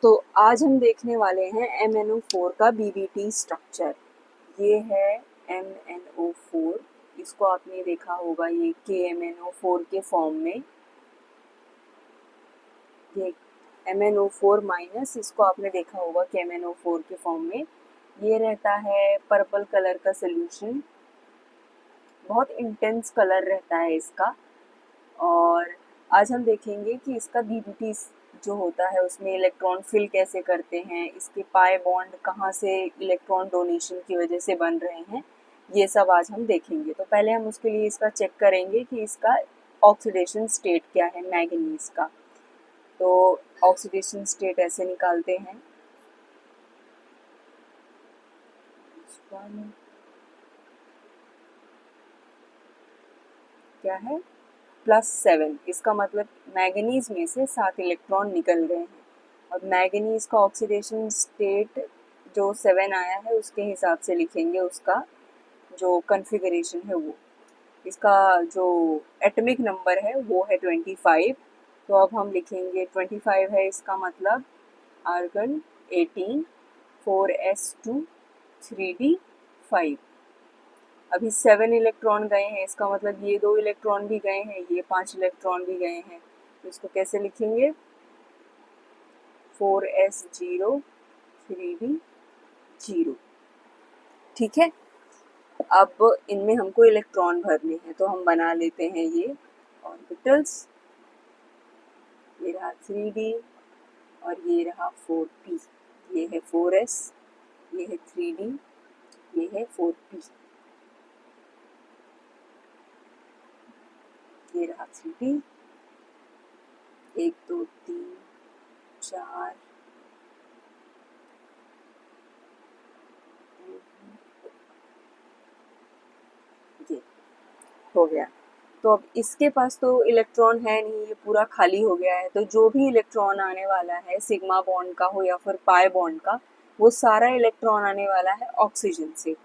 तो आज हम देखने वाले हैं MnO4 का BBT स्ट्रक्चर। ये है MnO4। इसको आपने देखा होगा ये KMnO4 के फॉर्म में। ये MnO4 माइनस, इसको आपने देखा होगा KMnO4 के फॉर्म में। ये रहता है पर्पल कलर का सोल्यूशन, बहुत इंटेंस कलर रहता है इसका। और आज हम देखेंगे कि इसका बीबीटी जो होता है उसमें इलेक्ट्रॉन फिल कैसे करते हैं, इसके पाई बॉन्ड कहाँ से इलेक्ट्रॉन डोनेशन की वजह से बन रहे हैं, ये सब आज हम देखेंगे। तो पहले हम उसके लिए इसका चेक करेंगे कि इसका ऑक्सीडेशन स्टेट क्या है मैंगनीज का। तो ऑक्सीडेशन स्टेट ऐसे निकालते हैं, क्या है +7। इसका मतलब मैंगनीज में से 7 इलेक्ट्रॉन निकल गए हैं और मैंगनीज का ऑक्सीडेशन स्टेट जो 7 आया है उसके हिसाब से लिखेंगे उसका जो कॉन्फ़िगरेशन है वो। इसका जो एटॉमिक नंबर है वो है 25। तो अब हम लिखेंगे 25 है, इसका मतलब आर्गन 18 4s2 3d5। अभी 7 इलेक्ट्रॉन गए हैं, इसका मतलब ये 2 इलेक्ट्रॉन भी गए हैं, ये 5 इलेक्ट्रॉन भी गए हैं। तो इसको कैसे लिखेंगे 4s0 3d0। ठीक है, अब इनमें हमको इलेक्ट्रॉन भरने हैं तो हम बना लेते हैं ये ऑर्बिटल्स। ये रहा 3d और ये रहा 4p। ये है 4s, ये है 3d, ये है 4p। ये रहा 3d, 1 2 3 4 ये हो गया। तो अब इसके पास तो इलेक्ट्रॉन है नहीं, ये पूरा खाली हो गया है। तो जो भी इलेक्ट्रॉन आने वाला है सिग्मा बॉन्ड का हो या फिर पाई बॉन्ड का, वो सारा इलेक्ट्रॉन आने वाला है ऑक्सीजन से।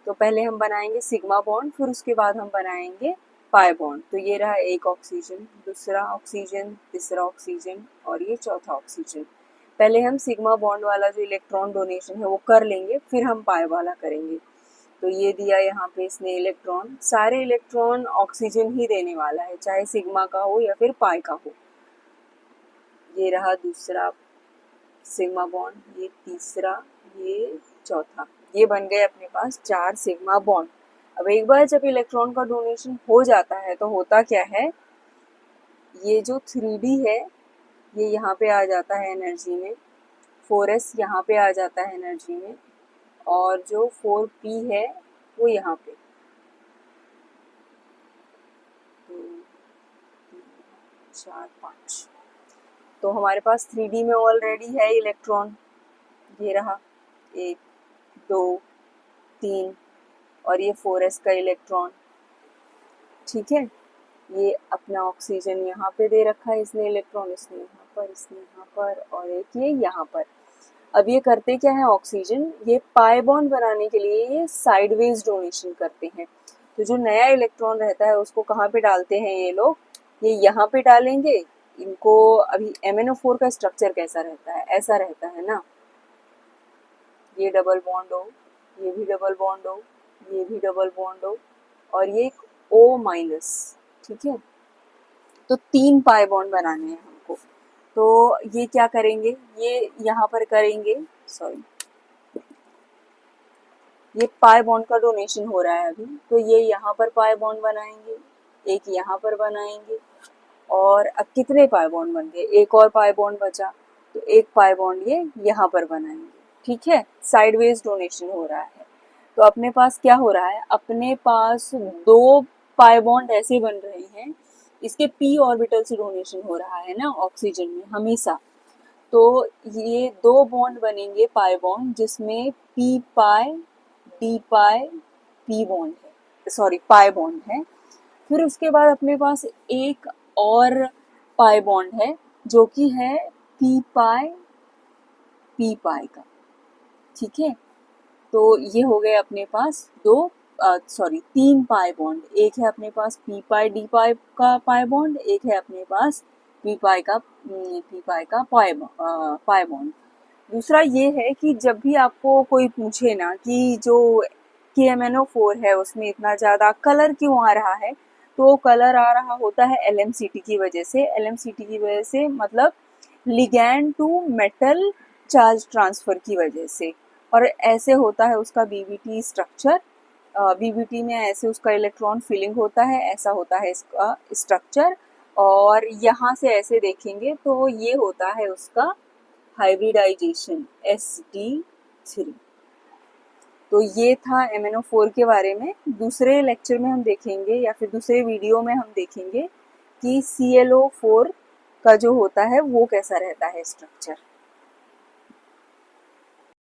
तो पहले हम बनाएंगे सिग्मा बॉन्ड, फिर उसके बाद हम बनाएंगे पाई बॉन्ड। तो ये रहा एक ऑक्सीजन, दूसरा ऑक्सीजन, तीसरा ऑक्सीजन और ये चौथा ऑक्सीजन। पहले हम सिग्मा बॉन्ड वाला जो इलेक्ट्रॉन डोनेशन है वो कर लेंगे, फिर हम पाई वाला करेंगे। तो ये दिया यहाँ पे इसने इलेक्ट्रॉन, सारे इलेक्ट्रॉन ऑक्सीजन ही देने वाला है, चाहे सिग्मा का हो या फिर पाई का हो। ये रहा दूसरा सिग्मा बॉन्ड, ये तीसरा, ये चौथा। ये बन गए अपने पास 4 सिग्मा बॉन्ड। अब एक बार जब इलेक्ट्रॉन का डोनेशन हो जाता है तो होता क्या है, ये जो 3D है ये यहाँ पे आ जाता है एनर्जी में, 4s यहाँ पे आ जाता है एनर्जी में, और जो 4p है वो यहाँ पे। 4 5। तो हमारे पास 3D में ऑलरेडी है इलेक्ट्रॉन। ये रहा 1 2 3 और ये 4s का इलेक्ट्रॉन। ठीक है, ये अपना ऑक्सीजन यहाँ पे दे रखा है इसने इलेक्ट्रॉन, इसने यहाँ पर, इसने यहाँ पर और एक ये यहाँ पर। अब ये करते क्या है ऑक्सीजन, ये पाई बॉन्ड बनाने के लिए ये साइडवेज डोनेशन करते हैं। तो जो नया इलेक्ट्रॉन रहता है उसको कहाँ पे डालते हैं ये लोग, ये यहाँ पे डालेंगे इनको। अभी MnO4 का स्ट्रक्चर कैसा रहता है, ऐसा रहता है ना, ये डबल बॉन्ड हो, ये भी डबल बॉन्ड हो, ये भी डबल बॉन्ड हो और ये एक O-। ठीक है, तो 3 पाई बॉन्ड बनाने हैं हमको। तो ये क्या करेंगे, ये यहाँ पर करेंगे, सॉरी, ये पाई बॉन्ड का डोनेशन हो रहा है अभी, तो ये यहाँ पर पाई बॉन्ड बनाएंगे, एक यहाँ पर बनाएंगे। और अब कितने पाई बॉन्ड बन गए, एक और पाई बॉन्ड बचा, तो एक पाई बॉन्ड ये यहाँ पर बनाएंगे। ठीक है, साइडवेज डोनेशन हो रहा है। तो अपने पास क्या हो रहा है, अपने पास 2 पाई बॉन्ड ऐसे बन रहे हैं, इसके p ऑर्बिटल से डोनेशन हो रहा है ना ऑक्सीजन में हमेशा। तो ये 2 बॉन्ड बनेंगे पाई बॉन्ड, जिसमें p पाई d पाई p बॉन्ड है, सॉरी पाई बॉन्ड है। फिर उसके बाद अपने पास एक और पाई बॉन्ड है जो कि है p पाई का। ठीक है, तो ये हो गए अपने पास 3 पाई बॉन्ड। एक है अपने पास p पाई d पाई का पाई बॉन्ड, एक है अपने पास पी पाई का पाई बॉन्ड। दूसरा ये है कि जब भी आपको कोई पूछे ना कि जो KMnO4 है उसमें इतना ज़्यादा कलर क्यों आ रहा है, तो कलर आ रहा होता है LMCT की वजह से। LMCT की वजह से मतलब ligand to metal charge transfer की वजह से। और ऐसे होता है उसका BBT स्ट्रक्चर। BBT में ऐसे उसका इलेक्ट्रॉन फिलिंग होता है, ऐसा होता है इसका स्ट्रक्चर। और यहाँ से ऐसे देखेंगे तो ये होता है उसका हाइब्रिडाइजेशन SD3। तो ये था MnO4 के बारे में। दूसरे लेक्चर में हम देखेंगे या फिर दूसरे वीडियो में हम देखेंगे कि ClO4 का जो होता है वो कैसा रहता है स्ट्रक्चर।